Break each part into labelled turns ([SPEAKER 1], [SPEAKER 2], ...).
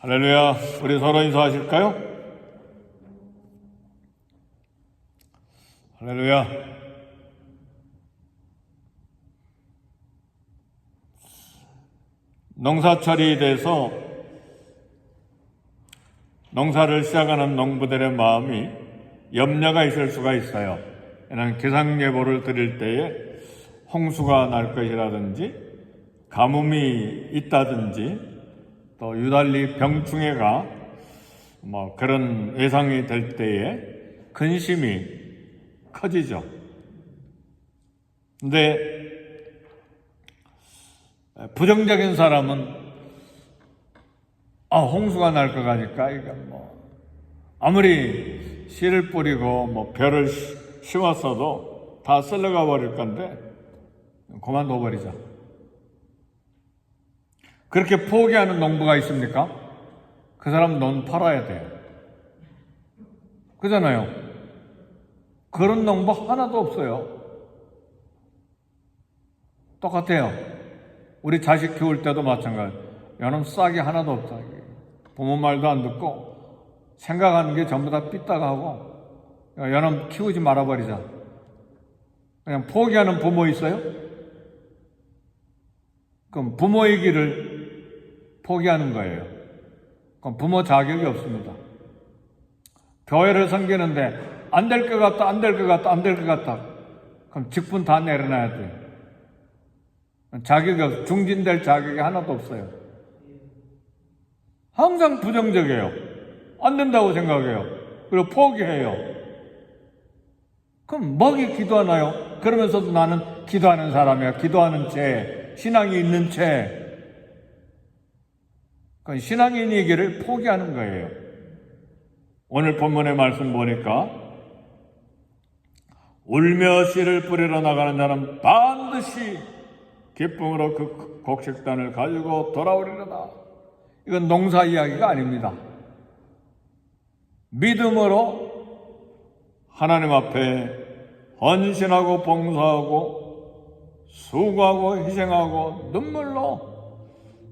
[SPEAKER 1] 할렐루야. 우리 서로 인사하실까요? 할렐루야. 농사철이 돼서 농사를 시작하는 농부들의 마음이 염려가 있을 수가 있어요. 왜냐하면 기상예보를 드릴 때에 홍수가 날 것이라든지 가뭄이 있다든지 또 유달리 병충해가 그런 예상이 될 때에 근심이 커지죠. 근데 부정적인 사람은 홍수가 날 것 같으니까 이게 아무리 씨를 뿌리고 벼를 심었어도 다 썰러가 버릴 건데 그만둬 버리자. 그렇게 포기하는 농부가 있습니까? 그 사람 논 팔아야 돼요. 그잖아요. 그런 농부 하나도 없어요. 똑같아요. 우리 자식 키울 때도 마찬가지. 여놈 싹이 하나도 없다. 부모 말도 안 듣고 생각하는 게 전부 다 삐딱하고 여놈 키우지 말아버리자. 그냥 포기하는 부모 있어요? 그럼 부모의 길을 포기하는 거예요. 그럼 부모 자격이 없습니다. 교회를 섬기는데 안 될 것 같다, 안 될 것 같다, 안 될 것 같다. 그럼 직분 다 내려놔야 돼요. 자격이 없어요. 중진될 자격이 하나도 없어요. 항상 부정적이에요. 안 된다고 생각해요. 그리고 포기해요. 그럼 뭐기 기도하나요? 그러면서도 나는 기도하는 사람이야. 기도하는 채, 신앙이 있는 채. 신앙인이기를 포기하는 거예요. 오늘 본문의 말씀 보니까 울며 씨를 뿌리러 나가는 자는 반드시 기쁨으로 그 곡식단을 가지고 돌아오리로다. 이건 농사 이야기가 아닙니다. 믿음으로 하나님 앞에 헌신하고 봉사하고 수고하고 희생하고 눈물로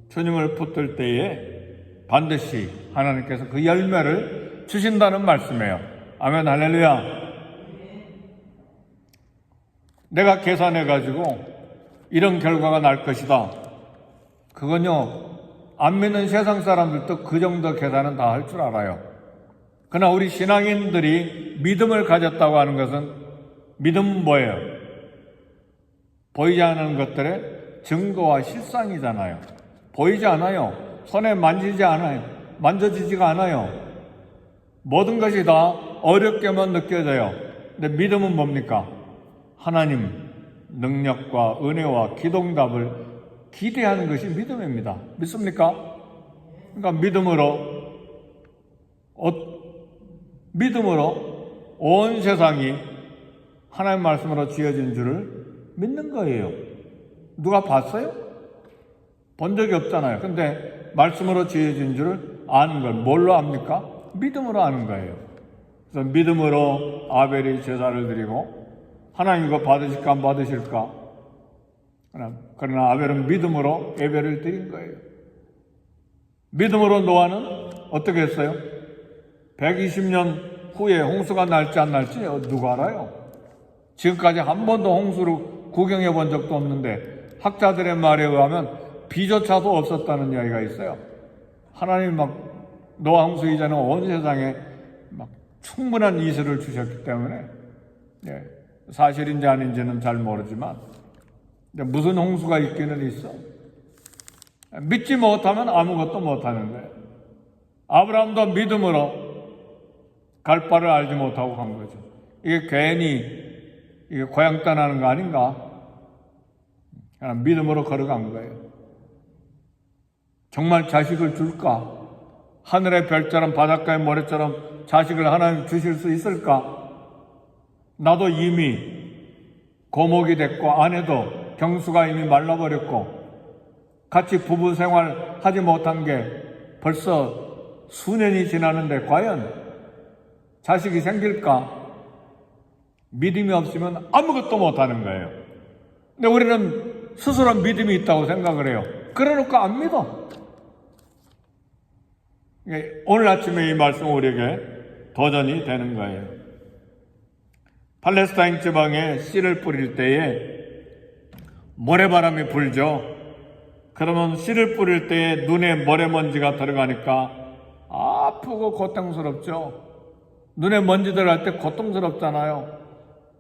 [SPEAKER 1] 주님을 붙들 때에 반드시 하나님께서 그 열매를 주신다는 말씀이에요. 아멘, 할렐루야. 내가 계산해가지고 이런 결과가 날 것이다. 그건요, 안 믿는 세상 사람들도 그 정도 계산은 다 할 줄 알아요. 그러나 우리 신앙인들이 믿음을 가졌다고 하는 것은, 믿음은 뭐예요? 보이지 않는 것들의 증거와 실상이잖아요. 보이지 않아요. 손에 만지지 않아요. 만져지지가 않아요. 모든 것이 다 어렵게만 느껴져요. 근데 믿음은 뭡니까? 하나님 능력과 은혜와 기동답을 기대하는 것이 믿음입니다. 믿습니까? 그러니까 믿음으로 온 세상이 하나님 말씀으로 지어진 줄을 믿는 거예요. 누가 봤어요? 본 적이 없잖아요. 근데 말씀으로 지어진 줄을 아는 건 뭘로 압니까? 믿음으로 아는 거예요. 그래서 믿음으로 아벨이 제사를 드리고 하나님 이거 받으실까 안 받으실까? 그러나 아벨은 믿음으로 예배를 드린 거예요. 믿음으로 노아는 어떻게 했어요? 120년 후에 홍수가 날지 안 날지 누가 알아요? 지금까지 한 번도 홍수를 구경해 본 적도 없는데 학자들의 말에 의하면 비조차도 없었다는 이야기가 있어요. 하나님 노아 홍수 이전에 온 세상에 충분한 이슬을 주셨기 때문에 사실인지 아닌지는 잘 모르지만 무슨 홍수가 있기는 있어. 믿지 못하면 아무것도 못하는 거예요. 아브라함도 믿음으로 갈 바를 알지 못하고 간 거죠. 이게 괜히 고향 떠나는 거 아닌가? 그냥 믿음으로 걸어간 거예요. 정말 자식을 줄까? 하늘의 별처럼 바닷가의 모래처럼 자식을 하나님 주실 수 있을까? 나도 이미 고목이 됐고 아내도 경수가 이미 말라버렸고 같이 부부 생활 하지 못한 게 벌써 수년이 지나는데 과연 자식이 생길까? 믿음이 없으면 아무것도 못하는 거예요. 근데 우리는 스스로 믿음이 있다고 생각을 해요. 그래놓고 안 믿어. 오늘 아침에 이 말씀 우리에게 도전이 되는 거예요. 팔레스타인 지방에 씨를 뿌릴 때에 모래바람이 불죠. 그러면 씨를 뿌릴 때에 눈에 모래먼지가 들어가니까 아프고 고통스럽죠. 눈에 먼지 들어갈 때 고통스럽잖아요.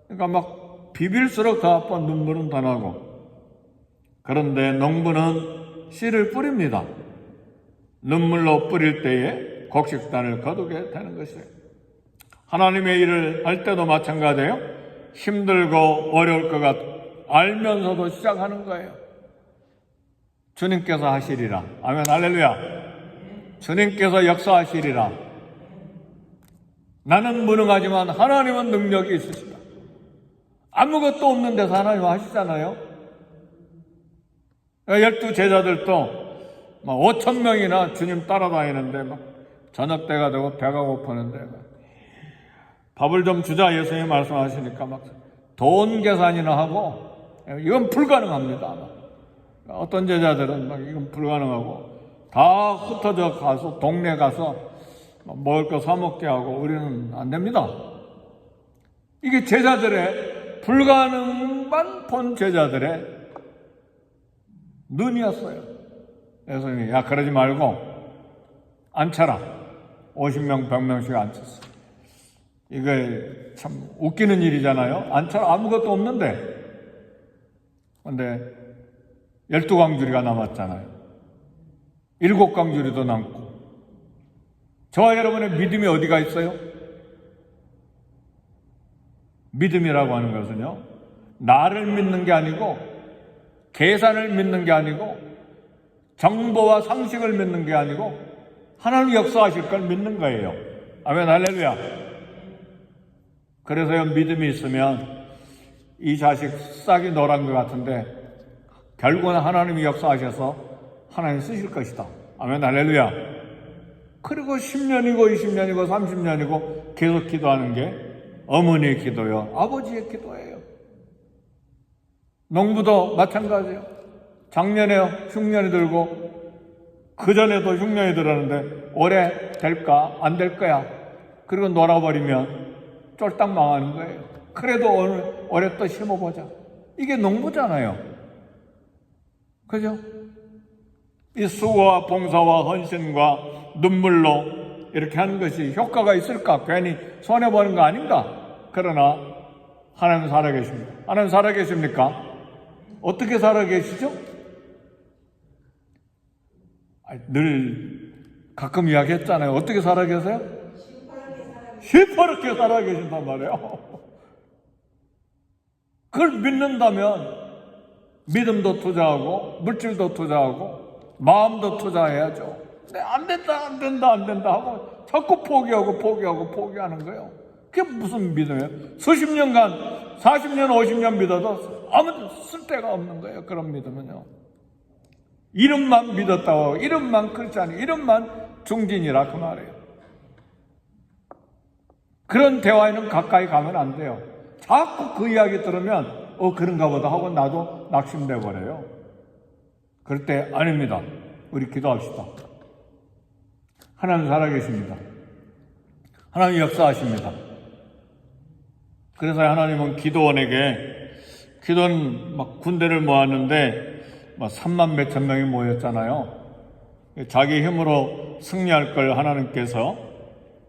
[SPEAKER 1] 그러니까 막 비빌수록 더 아파 눈물은 더 나고. 그런데 농부는 씨를 뿌립니다. 눈물로 뿌릴 때에 곡식단을 거두게 되는 것이에요. 하나님의 일을 할 때도 마찬가지예요. 힘들고 어려울 것 알면서도 시작하는 거예요. 주님께서 하시리라. 아멘, 할렐루야. 주님께서 역사하시리라. 나는 무능하지만 하나님은 능력이 있으시다. 아무것도 없는 데서 하나님 하시잖아요. 12 제자들도 5,000명이나 주님 따라다니는데 막 저녁 때가 되고 배가 고프는데 밥을 좀 주자 예수님이 말씀하시니까 막 돈 계산이나 하고 이건 불가능합니다. 어떤 제자들은 막 이건 불가능하고 다 흩어져 가서 동네 가서 먹을 거 사 먹게 하고 우리는 안 됩니다. 이게 제자들의 불가능만 본 제자들의 눈이었어요. 예수님이 야 그러지 말고 앉혀라. 50명 100명씩 앉혔어. 이게 참 웃기는 일이잖아요. 앉혀라. 아무것도 없는데. 근데 12광주리가 남았잖아요. 7광주리도 남고. 저와 여러분의 믿음이 어디가 있어요? 믿음이라고 하는 것은요, 나를 믿는 게 아니고 계산을 믿는 게 아니고 정보와 상식을 믿는 게 아니고 하나님 역사하실 걸 믿는 거예요. 아멘, 할렐루야. 그래서요, 믿음이 있으면 이 자식 싹이 노란 것 같은데 결국은 하나님이 역사하셔서 하나님 쓰실 것이다. 아멘, 할렐루야. 그리고 10년이고 20년이고 30년이고 계속 기도하는 게 어머니의 기도요, 아버지의 기도예요. 농부도 마찬가지예요. 작년에 흉년이 들고 그전에도 흉년이 들었는데 올해 될까 안 될 거야. 그리고 놀아버리면 쫄딱 망하는 거예요. 그래도 올해 또 심어보자. 이게 농부잖아요. 그죠? 이 수고와 봉사와 헌신과 눈물로 이렇게 하는 것이 효과가 있을까? 괜히 손해보는 거 아닌가? 그러나 하나님 살아계십니다. 하나님 살아계십니까? 어떻게 살아계시죠? 늘 가끔 이야기했잖아요. 어떻게 살아계세요? 시퍼렇게 살아계신단 말이에요. 그걸 믿는다면 믿음도 투자하고 물질도 투자하고 마음도 투자해야죠. 근데 안 된다 하고 자꾸 포기하는 거예요. 그게 무슨 믿음이에요? 수십 년간 40년 50년 믿어도 아무 쓸데가 없는 거예요. 그런 믿음은요. 이름만 믿었다고, 이름만 크리스찬이, 이름만 중진이라 그 말이에요. 그런 대화에는 가까이 가면 안 돼요. 자꾸 그 이야기 들으면 그런가 보다 하고 나도 낙심돼 버려요. 그럴 때 아닙니다. 우리 기도합시다. 하나님 살아계십니다. 하나님 역사하십니다. 그래서 하나님은 기도원 막 군대를 모았는데 막 3만 몇천 명이 모였잖아요. 자기 힘으로 승리할 걸 하나님께서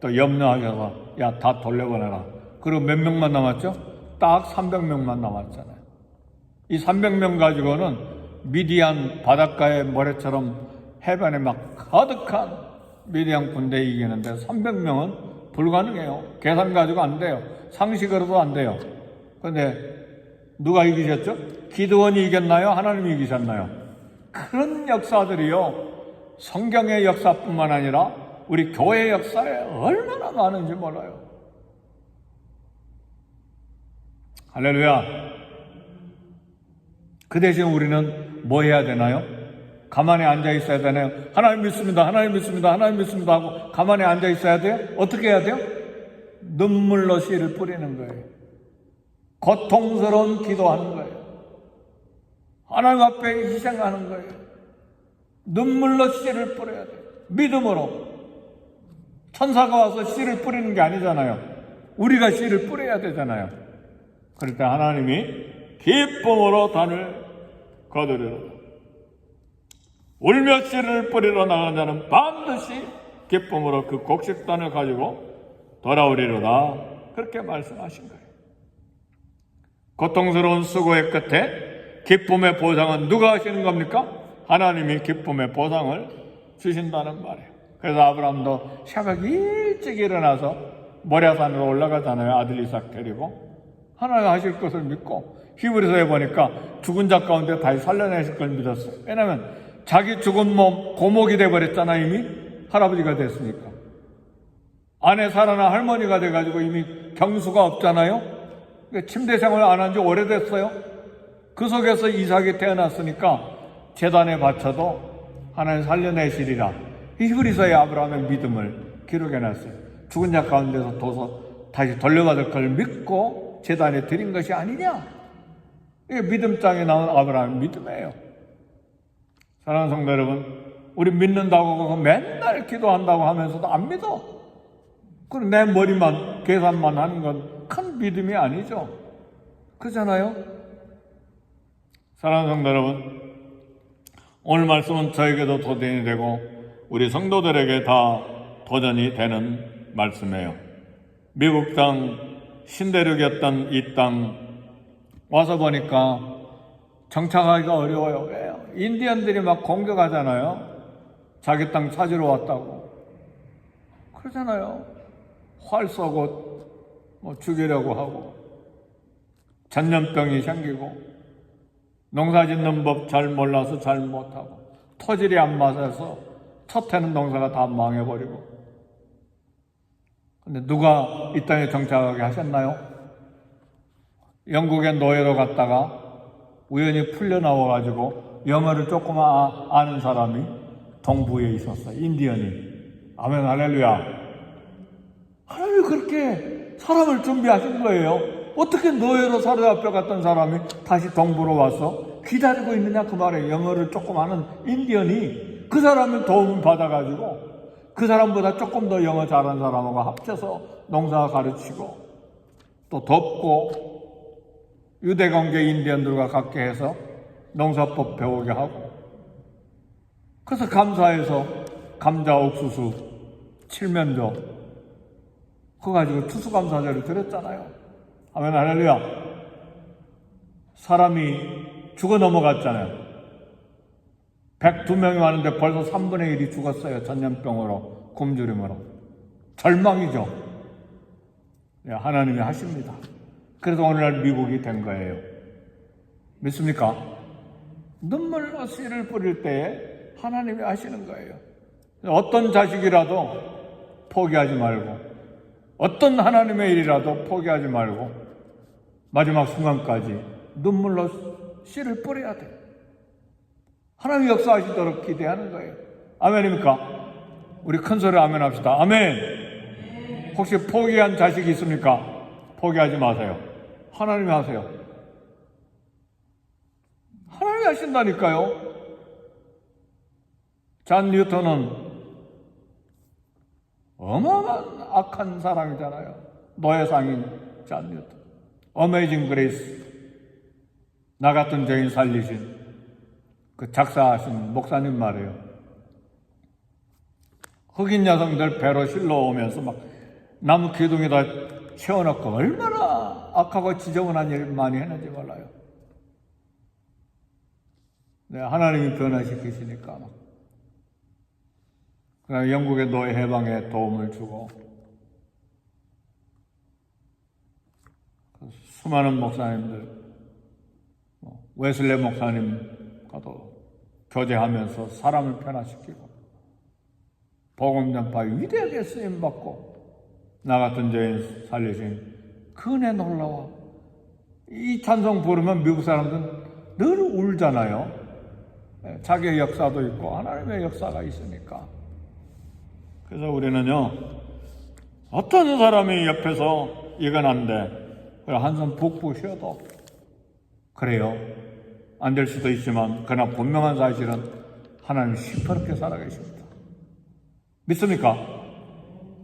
[SPEAKER 1] 또 염려하셔서 야, 다 돌려보내라. 그리고 몇 명만 남았죠? 딱 300명만 남았잖아요. 이 300명 가지고는 미디안 바닷가의 모래처럼 해변에 막 가득한 미디안 군대에 이기는데 300명은 불가능해요. 계산 가지고 안 돼요. 상식으로도 안 돼요. 그런데 누가 이기셨죠? 기드원이 이겼나요? 하나님이 이기셨나요? 그런 역사들이요, 성경의 역사뿐만 아니라 우리 교회 역사에 얼마나 많은지 몰라요. 할렐루야. 그 대신 우리는 뭐 해야 되나요? 가만히 앉아 있어야 되나요? 하나님 믿습니다. 하나님 믿습니다. 하나님 믿습니다 하고 가만히 앉아 있어야 돼요? 어떻게 해야 돼요? 눈물로 씨를 뿌리는 거예요. 고통스러운 기도하는 거예요. 하나님 앞에 희생하는 거예요. 눈물로 씨를 뿌려야 돼요. 믿음으로. 천사가 와서 씨를 뿌리는 게 아니잖아요. 우리가 씨를 뿌려야 되잖아요. 그럴 때 하나님이 기쁨으로 단을 거두리로다. 울며 씨를 뿌리러 나가는 자는 반드시 기쁨으로 그 곡식단을 가지고 돌아오리로다. 그렇게 말씀하신 거예요. 고통스러운 수고의 끝에 기쁨의 보상은 누가 하시는 겁니까? 하나님이 기쁨의 보상을 주신다는 말이에요. 그래서 아브라함도 새벽 일찍 일어나서 모리아산으로 올라가잖아요. 아들 이삭 데리고. 하나님 하실 것을 믿고, 히브리서에 보니까 죽은 자 가운데 다시 살려내실 걸 믿었어요. 왜냐하면 자기 죽은 몸 고목이 돼버렸잖아요. 이미 할아버지가 됐으니까. 아내 살아나 할머니가 돼가지고 이미 경수가 없잖아요. 침대 생활 안 한 지 오래됐어요. 그 속에서 이삭이 태어났으니까 제단에 바쳐도 하나님 살려내시리라. 히브리서의 아브라함의 믿음을 기록해놨어요. 죽은 자 가운데서 다시 돌려받을 걸 믿고 제단에 드린 것이 아니냐. 이게 믿음장에 나온 아브라함의 믿음이에요. 사랑하는 성도 여러분, 우리 믿는다고 맨날 기도한다고 하면서도 안 믿어. 그럼 내 머리만 계산만 하는 건 큰 믿음이 아니죠. 그렇잖아요. 사랑하는 성도 여러분, 오늘 말씀은 저에게도 도전이 되고 우리 성도들에게 다 도전이 되는 말씀이에요. 미국 땅 신대륙이었던 이 땅 와서 보니까 정착하기가 어려워요. 왜요? 인디언들이 막 공격하잖아요. 자기 땅 찾으러 왔다고. 그러잖아요. 활 쏘고 죽이려고 하고, 전염병이 생기고, 농사 짓는 법 잘 몰라서 잘 못하고, 토질이 안 맞아서 첫 해는 농사가 다 망해버리고. 근데 누가 이 땅에 정착하게 하셨나요? 영국의 노예로 갔다가 우연히 풀려 나와가지고 영어를 조금 아는 사람이 동부에 있었어요. 인디언이. 아멘, 할렐루야. 하나님이 그렇게 사람을 준비하신 거예요. 어떻게 노예로 사로잡혀갔던 사람이 다시 동부로 와서 기다리고 있느냐 그 말이에요. 영어를 조금 아는 인디언이 그 사람을 도움을 받아가지고 그 사람보다 조금 더 영어 잘하는 사람하고 합쳐서 농사 가르치고 또 돕고 유대관계 인디언들과 같게 해서 농사법 배우게 하고, 그래서 감사해서 감자 옥수수 칠면조 그거 가지고 추수감사절을 드렸잖아요. 아멘, 할렐루야. 사람이 죽어 넘어갔잖아요. 102명이 왔는데 벌써 3분의 1이 죽었어요. 전염병으로, 굶주림으로. 절망이죠. 네, 하나님이 하십니다. 그래서 오늘날 미국이 된 거예요. 믿습니까? 눈물로 씨를 뿌릴 때에 하나님이 하시는 거예요. 어떤 자식이라도 포기하지 말고, 어떤 하나님의 일이라도 포기하지 말고 마지막 순간까지 눈물로 씨를 뿌려야 돼. 하나님이 역사하시도록 기대하는 거예요. 아멘입니까? 우리 큰 소리로 아멘 합시다. 아멘. 혹시 포기한 자식이 있습니까? 포기하지 마세요. 하나님이 하세요. 하나님이 하신다니까요. 잔 뉴턴은 어마어마한 악한 사람이잖아요. 노예상인 잔 뉴턴. 어메이징 그레이스. 나 같은 죄인 살리신 그 작사하신 목사님 말이에요. 흑인 여성들 배로 실러 오면서 막 나무 기둥에다 채워놓고 얼마나 악하고 지저분한 일 많이 했는지 몰라요. 네, 하나님이 변화시키시니까 막. 그다음에 영국의 노예 해방에 도움을 주고, 수많은 목사님들, 웨슬레 목사님과도 교제하면서 사람을 변화시키고 복음 전파에 위대하게 쓰임받고 나 같은 죄인 살리신 그 은혜 놀라워. 이 찬송 부르면 미국 사람들은 늘 울잖아요. 자기의 역사도 있고 하나님의 역사가 있으니까. 그래서 우리는요, 어떤 사람이 옆에서 이건 안 돼, 한숨 푹푹 쉬어도 그래요, 안 될 수도 있지만 그러나 분명한 사실은 하나님 시퍼렇게 살아계십니다. 믿습니까?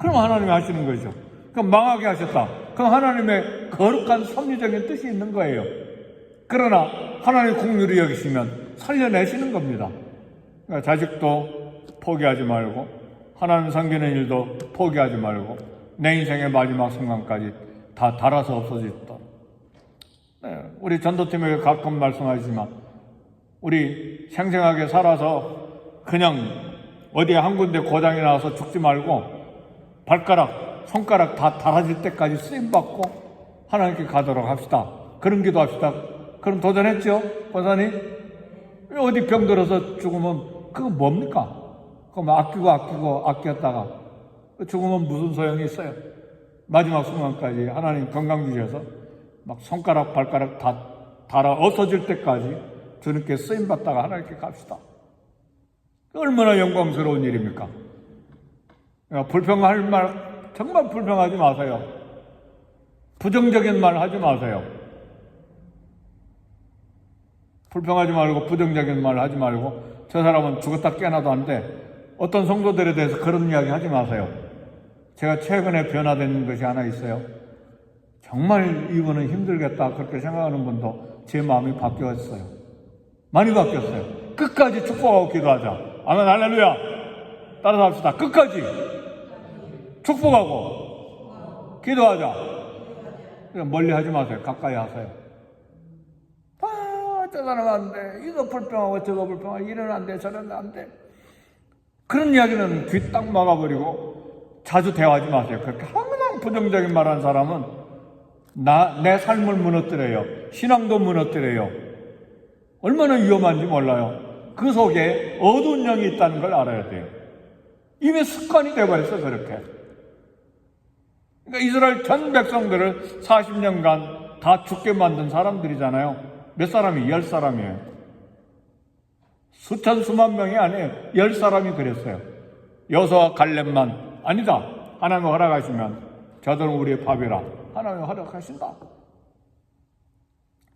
[SPEAKER 1] 그럼 하나님이 하시는 거죠. 그럼 망하게 하셨다. 그럼 하나님의 거룩한 섭리적인 뜻이 있는 거예요. 그러나 하나님의 긍휼히 여기시면 살려내시는 겁니다. 그러니까 자식도 포기하지 말고 하나님 섬기는 일도 포기하지 말고 내 인생의 마지막 순간까지 다 달아서 없어졌다. 네, 우리 전도팀에게 가끔 말씀하시지만 우리 생생하게 살아서 그냥 어디에 한 군데 고장이 나서 죽지 말고 손가락 다 달아질 때까지 쓰임받고 하나님께 가도록 합시다. 그런 기도합시다. 그럼 도전했죠? 권사님? 어디 병들어서 죽으면 그거 뭡니까? 그거 아꼈다가 죽으면 무슨 소용이 있어요? 마지막 순간까지 하나님 건강 주셔서 막 손가락, 발가락 다 달아 없어질 때까지 주님께 쓰임받다가 하나님께 갑시다. 얼마나 영광스러운 일입니까? 불평할 말 정말 불평하지 마세요. 부정적인 말 하지 마세요. 불평하지 말고 부정적인 말 하지 말고 저 사람은 죽었다 깨어나도 안 돼. 어떤 성도들에 대해서 그런 이야기 하지 마세요. 제가 최근에 변화된 것이 하나 있어요. 정말 이분은 힘들겠다 그렇게 생각하는 분도 제 마음이 바뀌었어요. 많이 바뀌었어요. 끝까지 축복하고 기도하자. 아멘 할렐루야. 따라서 합시다. 끝까지 축복하고 기도하자. 멀리 하지 마세요. 가까이 하세요. 저 사람 안 돼. 이거 불평하고 저거 불평하고 이러면 안 돼. 저러면 안 돼. 그런 이야기는 귀 딱 막아버리고 자주 대화하지 마세요. 그렇게 항상 부정적인 말 하는 사람은 내 삶을 무너뜨려요. 신앙도 무너뜨려요. 얼마나 위험한지 몰라요. 그 속에 어두운 영이 있다는 걸 알아야 돼요. 이미 습관이 되어버렸어 그렇게. 그러니까 이스라엘 전 백성들을 40년간 다 죽게 만든 사람들이잖아요. 몇 사람이? 10사람이에요. 수천 수만 명이 아니에요. 10사람이 그랬어요. 여호수아와 갈렙만 아니다. 하나님 허락하시면 저들은 우리의 밥이라. 하나님 허락하신다.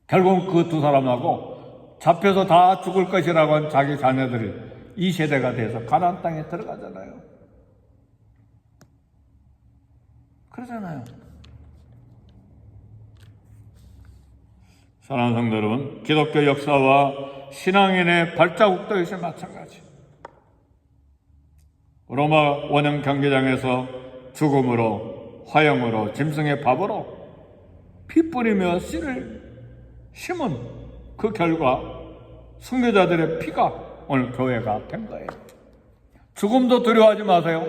[SPEAKER 1] 결국 그 두 사람하고 잡혀서 다 죽을 것이라고 한 자기 자녀들이 이 세대가 돼서 가나안 땅에 들어가잖아요. 그러잖아요. 사랑하는 성도 여러분, 기독교 역사와 신앙인의 발자국도 역시 마찬가지. 로마 원형 경기장에서 죽음으로, 화형으로, 짐승의 밥으로 피 뿌리며 씨를 심은 그 결과 순교자들의 피가 오늘 교회가 된 거예요. 죽음도 두려워하지 마세요.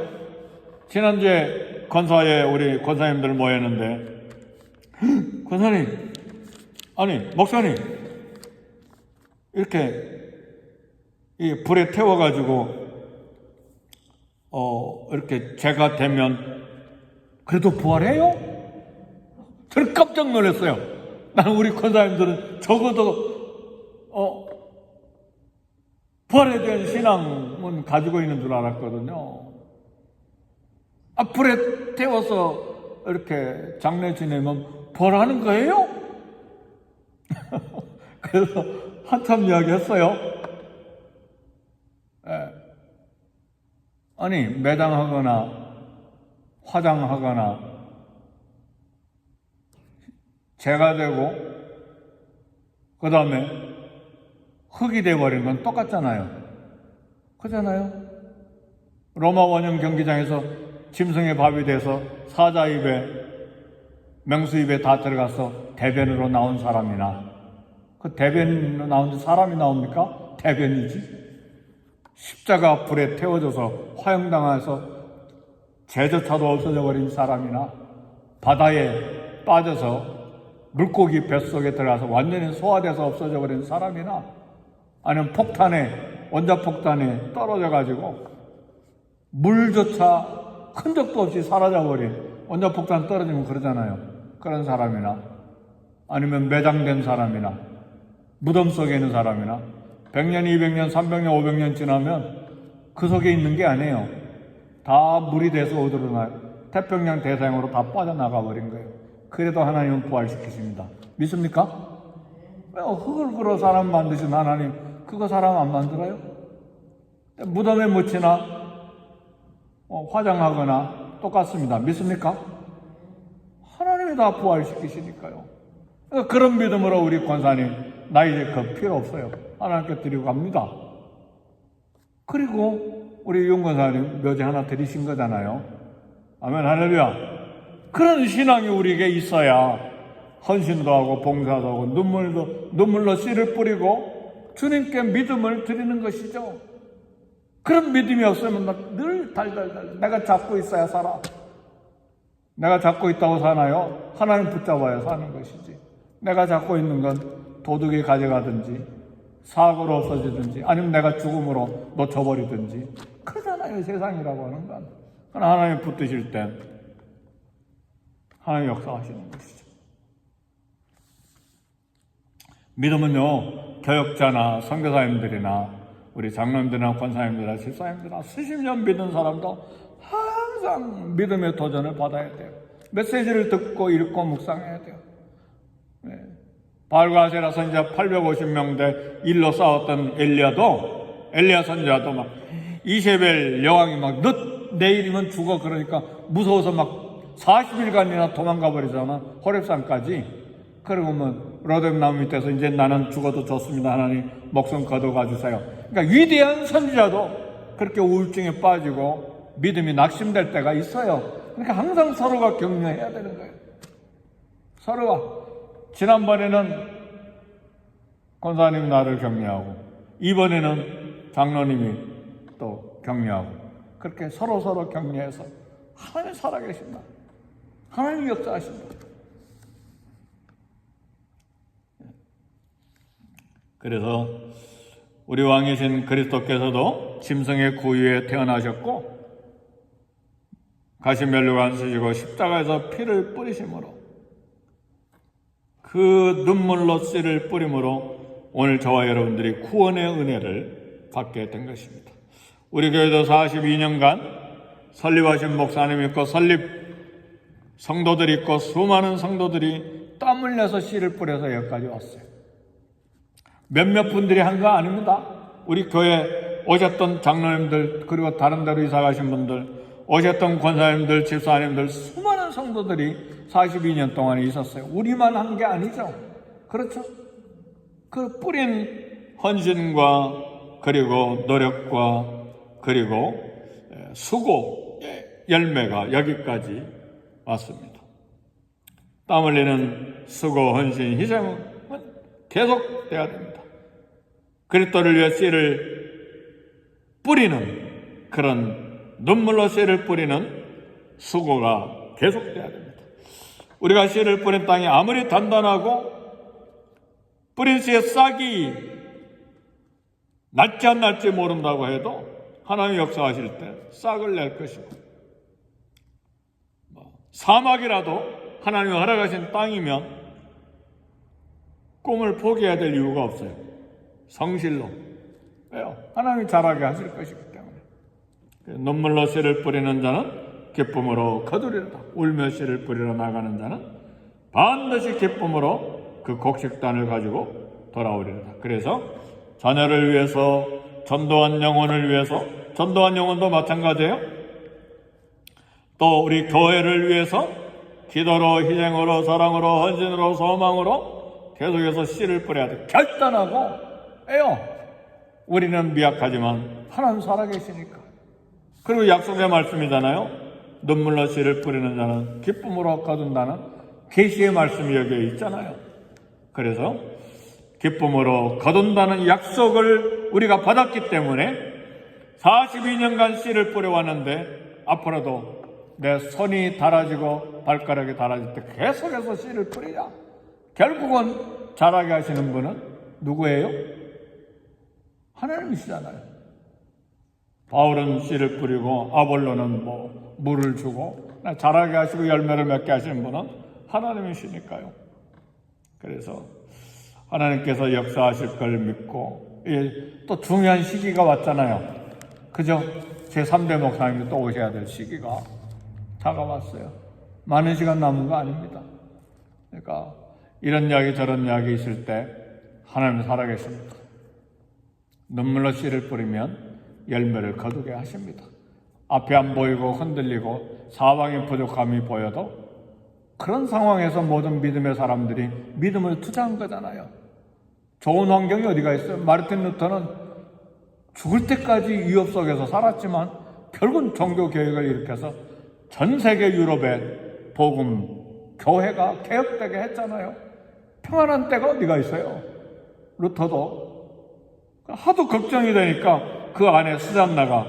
[SPEAKER 1] 지난주에 권사에 우리 권사님들 모였는데 권사님, 아니 목사님 이렇게 이 불에 태워가지고 이렇게 죄가 되면 그래도 부활해요? 저는 깜짝 놀랐어요. 나는 우리 권사님들은 적어도 부활에 대한 신앙은 가지고 있는 줄 알았거든요. 불에 태워서 이렇게 장례 지내면 부활하는 거예요? 그래서 한참 이야기했어요. 아니 매장하거나 화장하거나 죄가 되고 그 다음에 흙이 돼버린 건 똑같잖아요. 그렇잖아요. 로마 원형 경기장에서 짐승의 밥이 돼서 사자 입에 맹수 입에 다 들어가서 대변으로 나온 사람이나 그 대변으로 나온 사람이 나옵니까? 대변이지. 십자가 불에 태워져서 화형당해서 죄조차도 없어져 버린 사람이나 바다에 빠져서 물고기 뱃속에 들어가서 완전히 소화돼서 없어져 버린 사람이나 아니면 원자폭탄에 떨어져 가지고 물조차 흔적도 없이 사라져버린 원자폭탄 떨어지면 그러잖아요. 그런 사람이나 아니면 매장된 사람이나 무덤 속에 있는 사람이나 100년, 200년, 300년, 500년 지나면 그 속에 있는 게 아니에요. 다 물이 돼서 어디로 나요? 태평양 대서양으로 다 빠져나가 버린 거예요. 그래도 하나님은 부활시키십니다. 믿습니까? 흙을 그려 사람 만드신 하나님 그거 사람 안 만들어요? 무덤에 묻히나 화장하거나 똑같습니다. 믿습니까? 하나님이 다 부활시키시니까요. 그런 믿음으로 우리 권사님 나 이제 그 필요 없어요. 하나님께 드리고 갑니다. 그리고 우리 윤 권사님 묘지 하나 드리신 거잖아요. 아멘, 할렐루야. 그런 신앙이 우리에게 있어야 헌신도 하고 봉사도 하고 눈물로 씨를 뿌리고 주님께 믿음을 드리는 것이죠. 그런 믿음이 없으면 늘 달달달 내가 잡고 있어야 살아. 내가 잡고 있다고 사나요? 하나님 붙잡아야 사는 것이지. 내가 잡고 있는 건 도둑이 가져가든지 사고로 없어지든지 아니면 내가 죽음으로 놓쳐버리든지 그러잖아요. 세상이라고 하는 건. 그러나 하나님 붙드실 땐 하나님 역사하시는 것이죠. 믿음은요, 교역자나 선교사님들이나 우리 장로님들이나 권사님들이나 집사님들이나 수십 년 믿은 사람도 항상 믿음의 도전을 받아야 돼요. 메시지를 듣고 읽고 묵상해야 돼요. 네. 바알과 아세라 선지자 850명대 일로 싸웠던 엘리야 선지자도 막 이세벨 여왕이 막 너 내일이면 죽어 그러니까 무서워서 막 40일간이나 도망가 버리잖아. 호렙산까지. 그리고 뭐 로뎀나무 밑에서 이제 나는 죽어도 좋습니다. 하나님 목숨 거둬가 주세요. 그러니까 위대한 선지자도 그렇게 우울증에 빠지고 믿음이 낙심될 때가 있어요. 그러니까 항상 서로가 격려해야 되는 거예요. 서로가. 지난번에는 권사님이 나를 격려하고 이번에는 장로님이 또 격려하고 그렇게 서로 격려해서 하나님 살아계신다. 하나님 역사하신다. 그래서 우리 왕이신 그리스도께서도 짐승의 구유에 태어나셨고 가시면류관 안 쓰시고 십자가에서 피를 뿌리심으로 그 눈물로 씨를 뿌림으로 오늘 저와 여러분들이 구원의 은혜를 받게 된 것입니다. 우리 교회도 42년간 설립하신 목사님 있고 설립 성도들이 있고 수많은 성도들이 땀 흘려서 씨를 뿌려서 여기까지 왔어요. 몇몇 분들이 한 거 아닙니다. 우리 교회 오셨던 장로님들 그리고 다른 데로 이사 가신 분들 오셨던 권사님들 집사님들 수많은 성도들이 42년 동안에 있었어요. 우리만 한 게 아니죠. 그렇죠? 그 뿌린 헌신과 그리고 노력과 그리고 수고의 열매가 여기까지 왔습니다. 땀 흘리는 수고, 헌신, 희생은 계속돼야 됩니다. 그리스도를 위해 씨를 뿌리는 그런 눈물로 씨를 뿌리는 수고가 계속돼야 됩니다. 우리가 씨를 뿌린 땅이 아무리 단단하고 뿌린 씨의 싹이 날지 안 날지 모른다고 해도 하나님 역사하실 때 싹을 낼 것이고 사막이라도 하나님이 허락하신 땅이면 꿈을 포기해야 될 이유가 없어요. 성실로. 왜요? 하나님이 자라게 하실 것이기 때문에. 눈물로 씨를 뿌리는 자는 기쁨으로 거두리로다. 울며 씨를 뿌리러 나가는 자는 반드시 기쁨으로 그 곡식단을 가지고 돌아오리로다. 그래서 자녀를 위해서 전도한 영혼을 위해서 전도한 영혼도 마찬가지예요. 또 우리 교회를 위해서 기도로 희생으로 사랑으로 헌신으로 소망으로 계속해서 씨를 뿌려야 돼. 결단하고 해요. 우리는 미약하지만 하나님 살아계시니까. 그리고 약속의 말씀이잖아요. 눈물로 씨를 뿌리는 자는 기쁨으로 거둔다는 계시의 말씀이 여기에 있잖아요. 그래서 기쁨으로 거둔다는 약속을 우리가 받았기 때문에 42년간 씨를 뿌려왔는데 앞으로도 내 손이 닳아지고 발가락이 닳아질 때 계속해서 씨를 뿌리자. 결국은 자라게 하시는 분은 누구예요? 하나님이시잖아요. 바울은 씨를 뿌리고 아볼로는 물을 주고 자라게 하시고 열매를 맺게 하시는 분은 하나님이시니까요. 그래서 하나님께서 역사하실 걸 믿고 또 중요한 시기가 왔잖아요. 그죠? 제3대 목사님이 또 오셔야 될 시기가 다가왔어요. 많은 시간 남은 거 아닙니다. 그러니까 이런 이야기 저런 이야기 있을 때 하나님은 살아계십니다. 눈물로 씨를 뿌리면 열매를 거두게 하십니다. 앞이 안 보이고 흔들리고 사방에 부족함이 보여도 그런 상황에서 모든 믿음의 사람들이 믿음을 투자한 거잖아요. 좋은 환경이 어디가 있어요? 마르틴 루터는 죽을 때까지 위협 속에서 살았지만 결국은 종교개혁을 일으켜서 전 세계 유럽에 복음, 교회가 개혁되게 했잖아요. 평안한 때가 어디가 있어요? 루터도 하도 걱정이 되니까 그 안에 수잔나가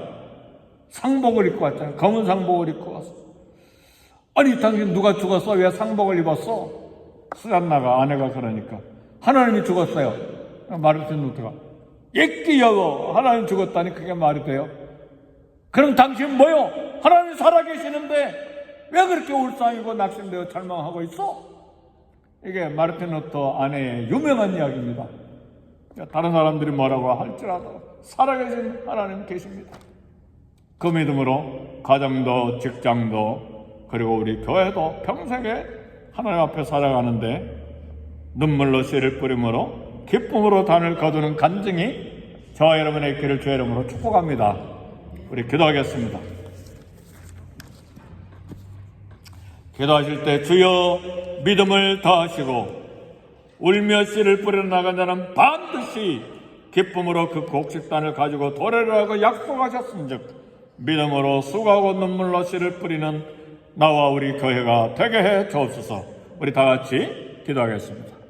[SPEAKER 1] 상복을 입고 왔잖아요. 검은 상복을 입고 왔어. 아니 당신 누가 죽었어? 왜 상복을 입었어? 수잔나가 아내가 그러니까 하나님이 죽었어요. 마르틴 루터가 예끼 여거 하나님 죽었다니 그게 말이 돼요? 그럼 당신 뭐요? 하나님 살아계시는데 왜 그렇게 울상이고 낙심되어 절망하고 있어? 이게 마르틴 루터 아내의 유명한 이야기입니다. 다른 사람들이 뭐라고 할지라도 살아계신 하나님 계십니다. 그 믿음으로 가정도 직장도 그리고 우리 교회도 평생에 하나님 앞에 살아가는데 눈물로 씨를 뿌림으로 기쁨으로 단을 거두는 간증이 저와 여러분의 길을 주의 이름으로 축복합니다. 우리 기도하겠습니다. 기도하실 때 주여 믿음을 다하시고 울며 씨를 뿌려 나간 자는 반드시 기쁨으로 그 곡식단을 가지고 도래를 하고 약속하셨은즉 믿음으로 수고하고 눈물로 씨를 뿌리는 나와 우리 교회가 되게 해 주옵소서. 우리 다 같이 기도하겠습니다.